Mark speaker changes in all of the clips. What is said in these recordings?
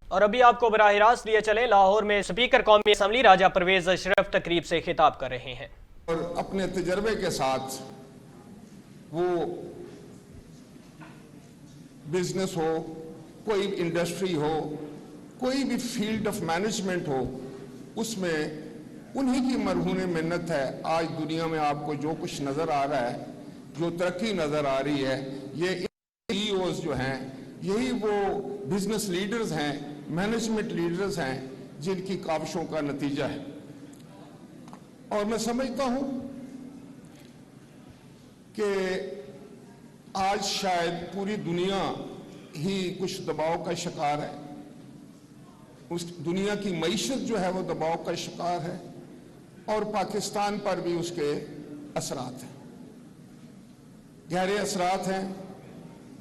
Speaker 1: اور ابھی آپ کو براہ راست لیے چلے لاہور میں اسپیکر قومی اسمبلی راجہ پرویز اشرف تقریب سے خطاب کر رہے ہیں
Speaker 2: اور اپنے تجربے کے ساتھ وہ بزنس ہو، کوئی انڈسٹری ہو، کوئی بھی فیلڈ آف مینجمنٹ ہو، اس میں انہی کی مرہون منت ہے۔ آج دنیا میں آپ کو جو کچھ نظر آ رہا ہے، جو ترقی نظر آ رہی ہے، یہ سی ای اوز جو ہیں، یہی وہ بزنس لیڈرز ہیں، مینجمنٹ لیڈرز ہیں جن کی کاوشوں کا نتیجہ ہے۔ اور میں سمجھتا ہوں کہ آج شاید پوری دنیا ہی کچھ دباؤ کا شکار ہے، اس دنیا کی معیشت جو ہے وہ دباؤ کا شکار ہے، اور پاکستان پر بھی اس کے اثرات ہیں، گہرے اثرات ہیں،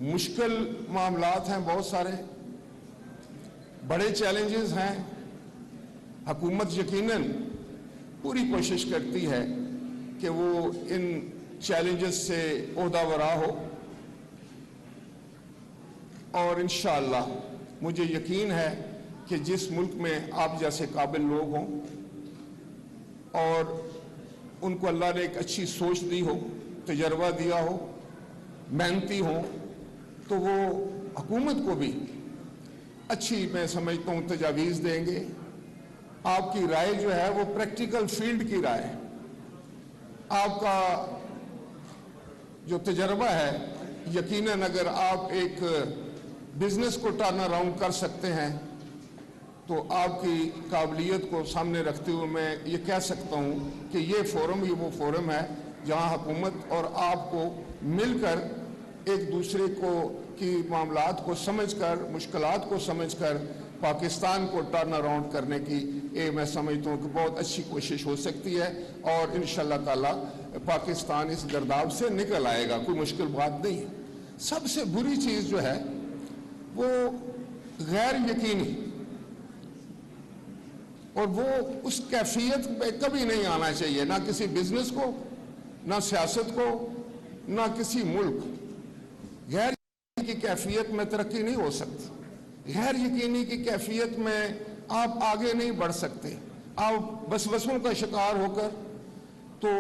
Speaker 2: مشکل معاملات ہیں، بہت سارے بڑے چیلنجز ہیں۔ حکومت یقیناً پوری کوشش کرتی ہے کہ وہ ان چیلنجز سے عہدہ ورا ہو، اور انشاءاللہ مجھے یقین ہے کہ جس ملک میں آپ جیسے قابل لوگ ہوں اور ان کو اللہ نے ایک اچھی سوچ دی ہو، تجربہ دیا ہو، محنتی ہوں، تو وہ حکومت کو بھی اچھی، میں سمجھتا ہوں، تجاویز دیں گے۔ آپ کی رائے جو ہے وہ پریکٹیکل فیلڈ کی رائے ہے، آپ کا جو تجربہ ہے، یقیناً اگر آپ ایک بزنس کو ٹرن اراؤنڈ کر سکتے ہیں تو آپ کی قابلیت کو سامنے رکھتے ہوئے میں یہ کہہ سکتا ہوں کہ یہ وہ فورم ہے جہاں حکومت اور آپ کو مل کر ایک دوسرے کی معاملات کو سمجھ کر، مشکلات کو سمجھ کر پاکستان کو ٹرن اراؤنڈ کرنے کی میں سمجھتا ہوں کہ بہت اچھی کوشش ہو سکتی ہے، اور انشاءاللہ تعالی پاکستان اس گرداب سے نکل آئے گا، کوئی مشکل بات نہیں ہے۔ سب سے بری چیز جو ہے وہ غیر یقینی، اور وہ اس کیفیت پہ کبھی نہیں آنا چاہیے، نہ کسی بزنس کو، نہ سیاست کو، نہ کسی ملک۔ غیر یقینی کی کیفیت میں ترقی نہیں ہو سکتی، غیر یقینی کی کیفیت میں آپ آگے نہیں بڑھ سکتے۔ آپ وسوسوں کا شکار ہو کر تو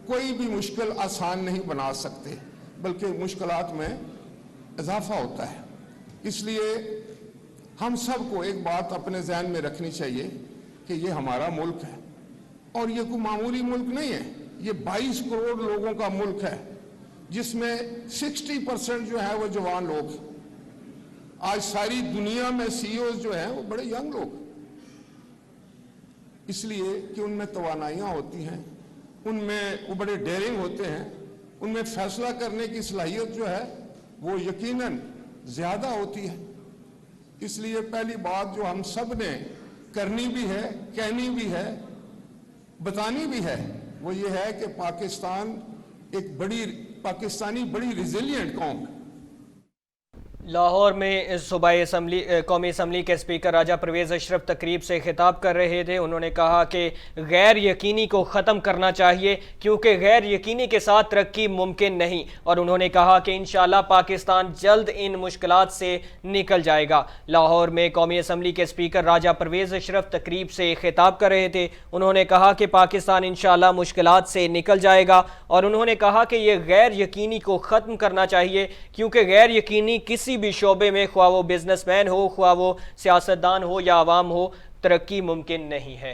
Speaker 2: کوئی بھی مشکل آسان نہیں بنا سکتے، بلکہ مشکلات میں اضافہ ہوتا ہے۔ اس لیے ہم سب کو ایک بات اپنے ذہن میں رکھنی چاہیے کہ یہ ہمارا ملک ہے، اور یہ کوئی معمولی ملک نہیں ہے، یہ 22 کروڑ لوگوں کا ملک ہے، جس میں 60% جو ہے وہ جوان لوگ ہیں۔ آج ساری دنیا میں سی ای اوز جو ہیں وہ بڑے ینگ لوگ، اس لیے کہ ان میں توانائیاں ہوتی ہیں، ان میں وہ بڑے ڈیرنگ ہوتے ہیں، ان میں فیصلہ کرنے کی صلاحیت جو ہے وہ یقیناً زیادہ ہوتی ہے۔ اس لیے پہلی بات جو ہم سب نے کرنی بھی ہے، کہنی بھی ہے، بتانی بھی ہے، وہ یہ ہے کہ پاکستانی بڑی ریزیلینٹ قوم ہے۔
Speaker 1: لاہور میں صوبائی قومی اسمبلی کے اسپیکر راجہ پرویز اشرف تقریب سے خطاب کر رہے تھے۔ انہوں نے کہا کہ غیر یقینی کو ختم کرنا چاہیے، کیونکہ غیر یقینی کے ساتھ ترقی ممکن نہیں، اور انہوں نے کہا کہ انشاءاللہ پاکستان جلد ان مشکلات سے نکل جائے گا۔ لاہور میں قومی اسمبلی کے اسپیکر راجہ پرویز اشرف تقریب سے خطاب کر رہے تھے۔ انہوں نے کہا کہ پاکستان انشاءاللہ مشکلات سے نکل جائے گا، اور انہوں نے کہا کہ یہ غیر یقینی کو ختم کرنا چاہیے، کیونکہ غیر یقینی کسی بھی شعبے میں، خواہ وہ بزنس مین ہو، خواہ وہ سیاستدان ہو یا عوام ہو، ترقی ممکن نہیں ہے۔